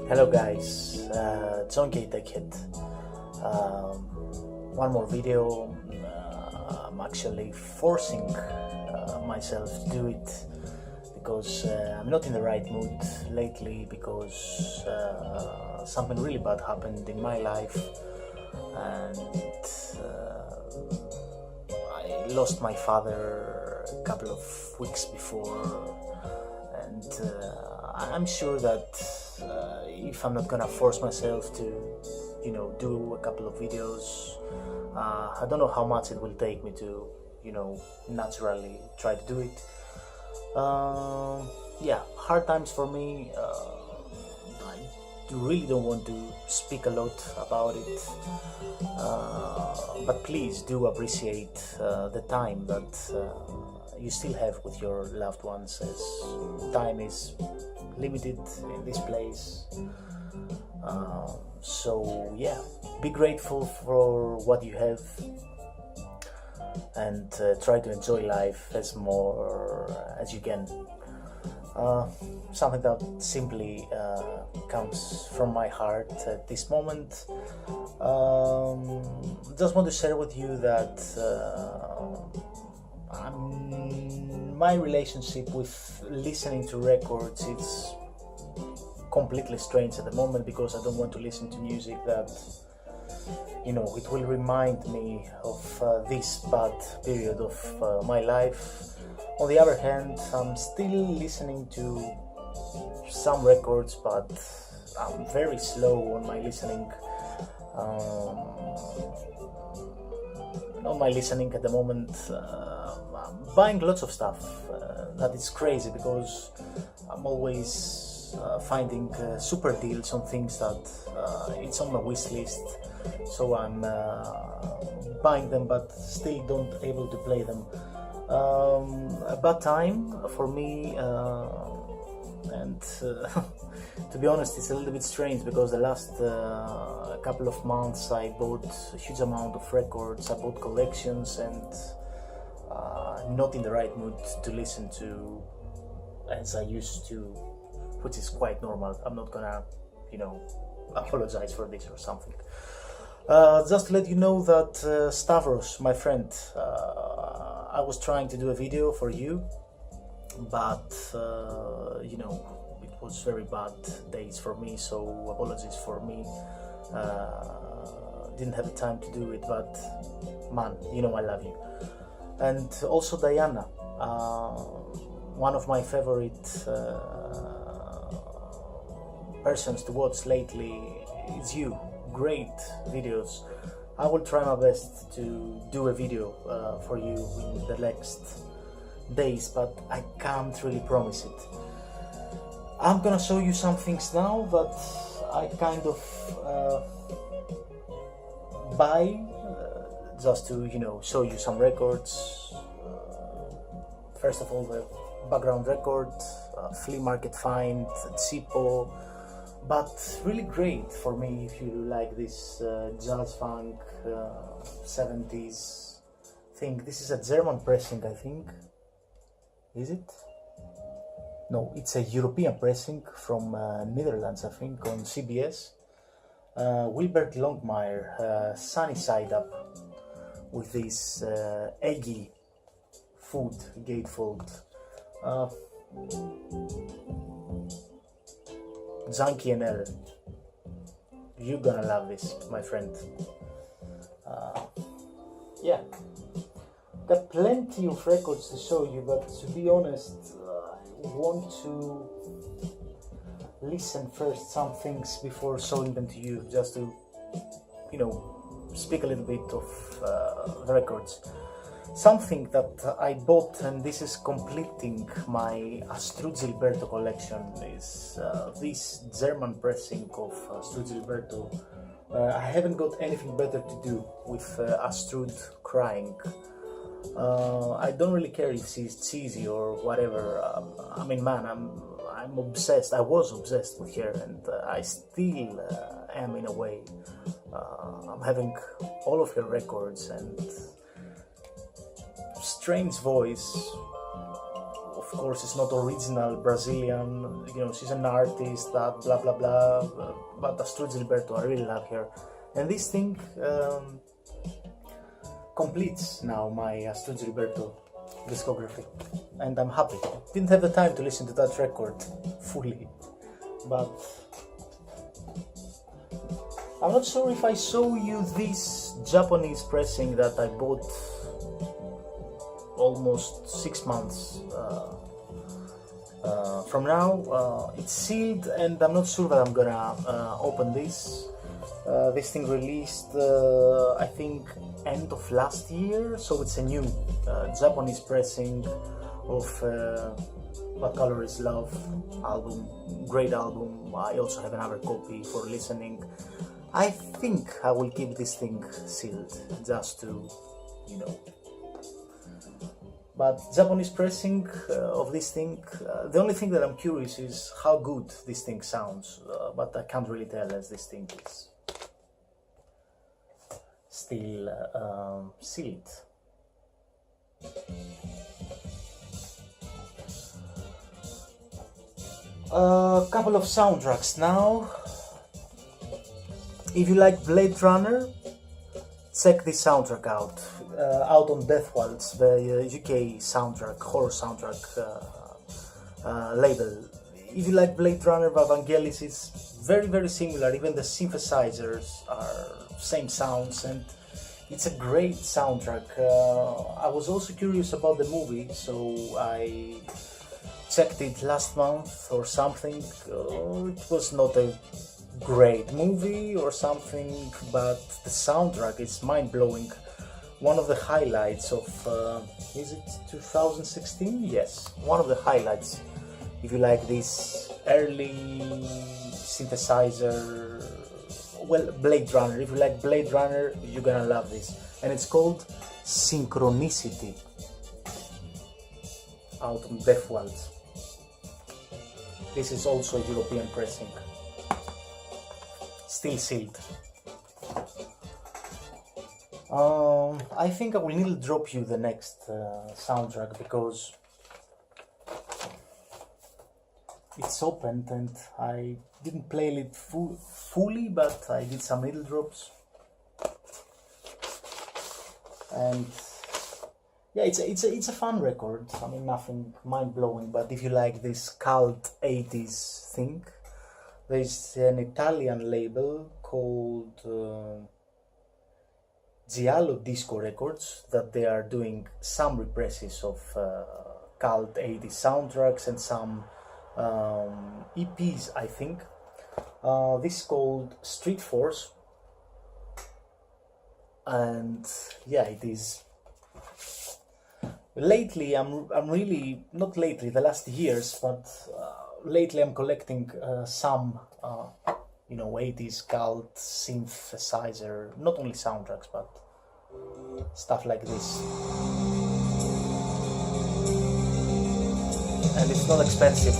Hello guys, Zonky Techhead. One more video. I'm actually forcing myself to do it because I'm not in the right mood lately because something really bad happened in my life, and I lost my father a couple of weeks before, and I'm sure that if I'm not gonna force myself to, do a couple of videos, I don't know how much it will take me to, naturally try to do it. Yeah, hard times for me. I really don't want to speak a lot about it, but please do appreciate the time that you still have with your loved ones, as time is limited in this place. So yeah, be grateful for what you have, and try to enjoy life as more as you can. Something that simply comes from my heart at this moment. Just want to share with you that my relationship with listening to records is completely strange at the moment, because I don't want to listen to music that it will remind me of this bad period of my life. On the other hand, I'm still listening to some records, but I'm very slow on my listening. At the moment, I'm buying lots of stuff. That is crazy, because I'm always finding super deals on things that it's on my wish list. So I'm buying them, but still don't able to play them. A bad time for me, and to be honest, it's a little bit strange, because the last couple of months I bought a huge amount of records, I bought collections, and I'm not in the right mood to listen to as I used to, which is quite normal. I'm not gonna, apologize for this or something. Just to let you know that Stavros, my friend, I was trying to do a video for you, but it was very bad days for me, so apologies for me. Didn't have the time to do it, but man, I love you. And also Diana, one of my favorite persons to watch lately is you. Great videos. I will try my best to do a video for you in the next days, but I can't really promise it. I'm gonna show you some things now that I kind of buy, just to show you some records. First of all, the background record, flea market find, cheapo, but really great for me if you like this jazz funk 70s thing. This is a German pressing, I think. Is it? No, it's a European pressing from Netherlands, I think, on CBS. Wilbert Longmire, Sunny Side Up, with this eggy food gatefold. Junkie NL, you're gonna love this, my friend. Yeah, got plenty of records to show you, but to be honest, I want to listen first some things before showing them to you, just to speak a little bit of the records. Something that I bought, and this is completing my Astrud Gilberto collection, is this German pressing of Astrud Gilberto. I haven't got anything better to do with Astrud crying. I don't really care if she's cheesy or whatever. Man, I'm obsessed. I was obsessed with her, and I still am, in a way. I'm having all of her records, and strange voice, of course it's not original Brazilian, you know, she's an artist, that blah blah blah, but Astrud Gilberto, I really love her. And this thing completes now my Astrud Gilberto discography, and I'm happy. Didn't have the time to listen to that record fully, but I'm not sure if I show you this Japanese pressing that I bought almost 6 months from now. It's sealed, and I'm not sure that I'm gonna open this. This thing released, I think, end of last year, so it's a new Japanese pressing of What Color Is Love album. Great album. I also have another copy for listening. I think I will keep this thing sealed, just to, you know. But Japanese pressing of this thing, the only thing that I'm curious is how good this thing sounds, but I can't really tell, as this thing is still sealed. A couple of soundtracks now. If you like Blade Runner, check this soundtrack out. Out on Death Waltz, the UK soundtrack, horror soundtrack label. If you like Blade Runner by Vangelis, it's very, very similar. Even the synthesizers are same sounds, and it's a great soundtrack. I was also curious about the movie, so I checked it last month or something. It was not a great movie or something, but the soundtrack is mind-blowing. One of the highlights of, is it 2016? Yes, one of the highlights. If you like this early synthesizer, well, Blade Runner. If you like Blade Runner, you're gonna love this. And it's called Synchronicity, out on Death Waltz. This is also a European pressing, still sealed. I think I will need to drop you the next soundtrack, because it's opened and I didn't play it fully, but I did some needle drops. And yeah, it's a fun record. I mean, nothing mind-blowing, but if you like this cult 80s thing, there's an Italian label called Giallo Disco Records that they are doing some represses of cult 80s soundtracks and some EPs, I think. This is called Street Force, and yeah, it is. Lately, I'm really, not lately, the last years, but lately I'm collecting some, you know, 80s cult synthesizer, not only soundtracks, but stuff like this. And it's not expensive.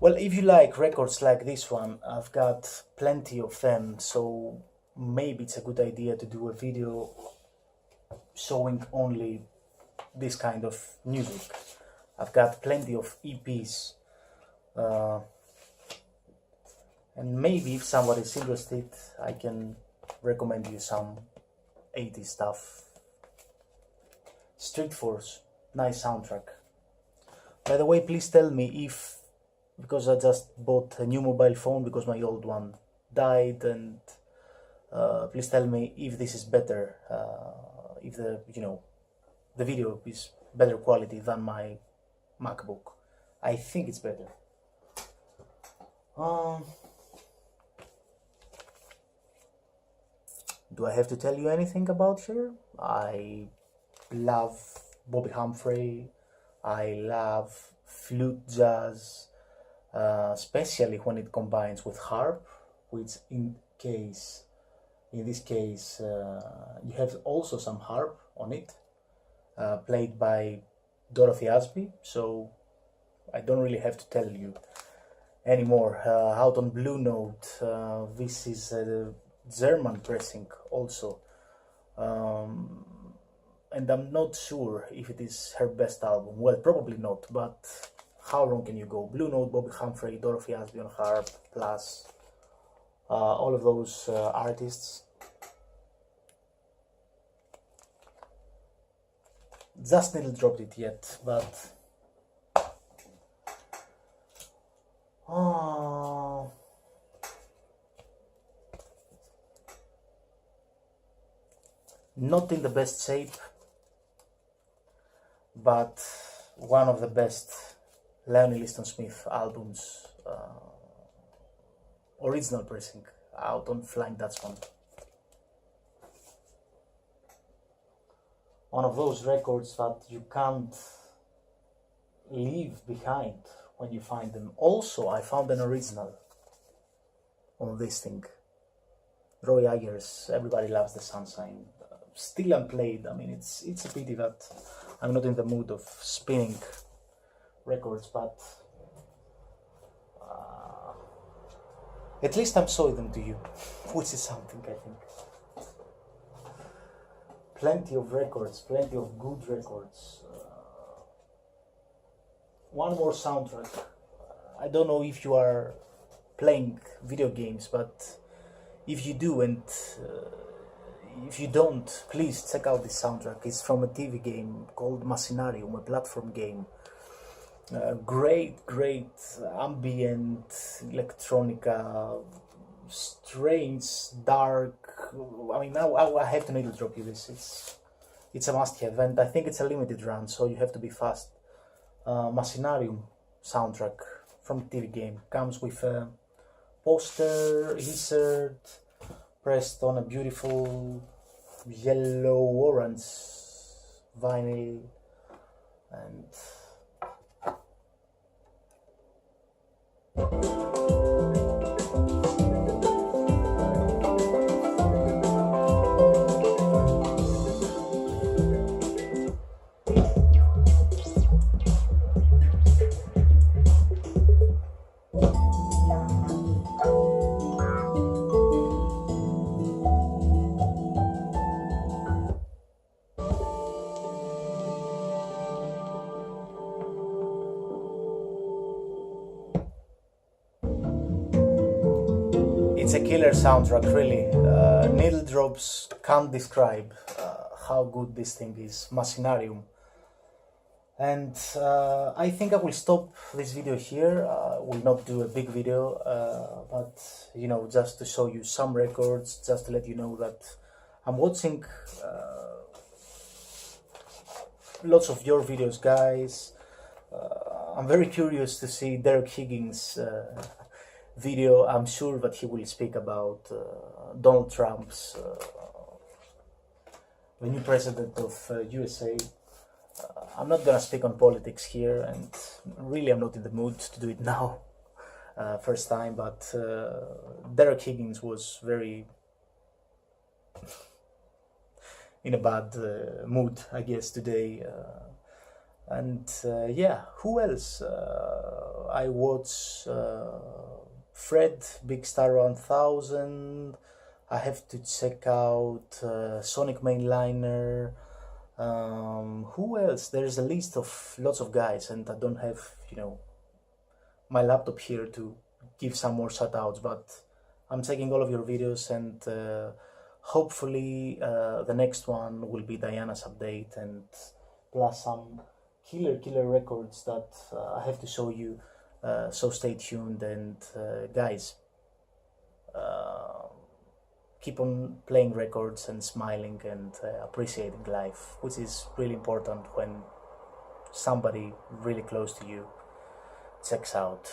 Well, if you like records like this one, I've got plenty of them, so maybe it's a good idea to do a video showing only this kind of music. I've got plenty of EPs, and maybe if somebody's interested, I can recommend you some 80s stuff. Street Force, nice soundtrack. By the way, please tell me if, because I just bought a new mobile phone because my old one died, and please tell me if this is better, if the, you know, the video is better quality than my MacBook. I think it's better. Do I have to tell you anything about her? I love Bobby Humphrey. I love flute jazz, especially when it combines with harp, which in this case you have also some harp on it, played by Dorothy Asby, so I don't really have to tell you anymore. Out on Blue Note, this is a German pressing also, and I'm not sure if it is her best album. Well, probably not, but how wrong can you go? Blue Note, Bobby Humphrey, Dorothy Asby on harp, plus all of those artists. Just needle dropped it yet, but not in the best shape, but one of the best Leonie Liston Smith albums, original pressing, out on Flying Dutchman. One of those records that you can't leave behind when you find them. Also, I found an original on this thing. Roy Ayers, Everybody Loves the Sunshine. Still unplayed. I mean, it's a pity that I'm not in the mood of spinning records, but at least I'm showing them to you, which is something, I think. Plenty of records, plenty of good records. One more soundtrack. I don't know if you are playing video games, but if you do, and if you don't, please check out this soundtrack. It's from a TV game called Machinarium, a platform game. Great ambient electronica, strange, dark. I mean, now I have to needle drop you this. It's a must-have, and I think it's a limited run, so you have to be fast. Machinarium soundtrack from the TV game comes with a poster insert pressed on a beautiful yellow-orange vinyl, and it's a killer soundtrack, really. Needle drops can't describe how good this thing is. Machinarium. And I think I will stop this video here. Will not do a big video, but you know, just to show you some records, just to let you know that I'm watching lots of your videos, guys. I'm very curious to see Derek Higgins' video. I'm sure that he will speak about Donald Trump's, the new president of USA. I'm not gonna speak on politics here, and really I'm not in the mood to do it now, first time, but Derek Higgins was very in a bad mood, I guess, today. And yeah, who else? I watch Fred, Big Star 1000. I have to check out Sonic Mainliner. Who else? There's a list of lots of guys, and I don't have, you know, my laptop here to give some more shout outs, but I'm checking all of your videos, and hopefully the next one will be Diana's update, and plus some killer records that I have to show you, so stay tuned. And guys, keep on playing records and smiling and appreciating life, which is really important when somebody really close to you checks out